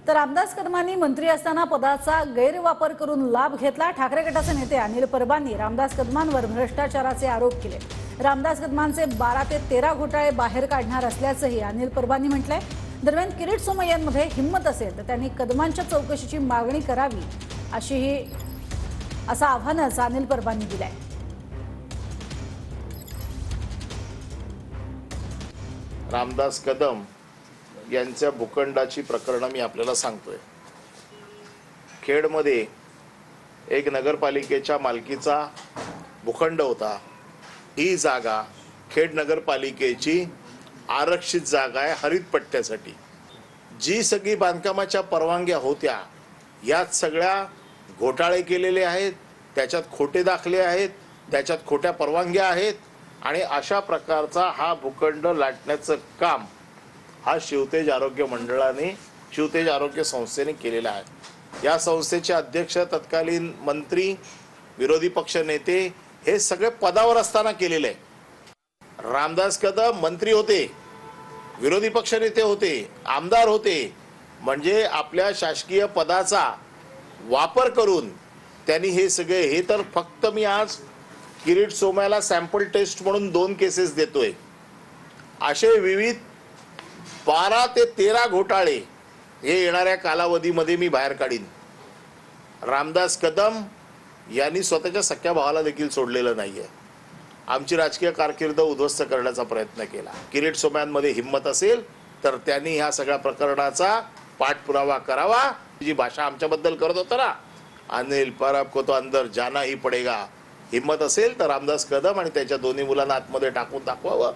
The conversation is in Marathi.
तर रामदास कदमांनी मंत्री असताना पदाचा गैरवापर करून लाभ घेतला। ठाकरे गटाचे नेते अनिल परबांनी रामदास कदमांवर भ्रष्टाचाराचे आरोप केले। रामदास कदमांचे 12 ते 13 घोटाळे बाहेर काढणार असल्याचंही अनिल परबांनी म्हटलंय। दरम्यान किरीट सोमय्यांमध्ये हिंमत असेल तर त्यांनी कदमांच्या चौकशीची मागणी करावी असं आव्हानच अनिल परबांनी दिलंय। रामदास कदम यांच्या भूखंडाची प्रकरण मी आपल्याला सांगतोय। खेडमध्ये एक नगरपालिकेच्या मालकीचा भूखंड होता। ही जागा खेड नगरपालिकेची आरक्षित जागा आहे हरित पट्ट्यासाठी। जी सगळी बांधकामाच्या परवानग्या होत्या यात सगळ्या घोटाळे केलेले आहेत, त्याच्यात खोटे दाखले आहेत, त्याच्यात खोट्या परवानग्या आहेत आणि अशा प्रकारचा हा भूखंड लाटण्याचं काम हा शिवतेज आरोग्य मंडळाने शिवतेज आरोग्य संस्थेने केलेला आहे। या संस्थेचे अध्यक्ष, तत्कालीन मंत्री, विरोधी पक्ष नेते हे सगळे पदावर असताना केलेले आहे। रामदास कदम मंत्री होते, विरोधी पक्ष नेते होते, आमदार होते, म्हणजे आपल्या शासकीय पदाचा वापर करून त्यांनी हे सगळे हे तर फक्त मी आज किरीट सोमय्याला सॅम्पल टेस्ट म्हणून 2 केसेस देतोय। असे विविध 12 ते 13 घोटाळे हे येणाऱ्या कालावधीमध्ये मी बाहेर काढीन। रामदास कदम यांनी स्वतःच्या सख्या भावाला देखील सोडलेलं नाहीये। आमची राजकीय कारकीर्द उद्ध्वस्त करण्याचा प्रयत्न केला। किरीट सोमय्यांमध्ये हिंमत असेल तर त्यांनी ह्या सगळ्या प्रकरणाचा पाठपुरावा करावा। जी भाषा आमच्याबद्दल करत होता ना, अनिल परब को तो अंदर जाना ही पडेगा, हिम्मत असेल तर रामदास कदम आणि त्याच्या दोन्ही मुलांना आतमध्ये टाकून दाखवावं।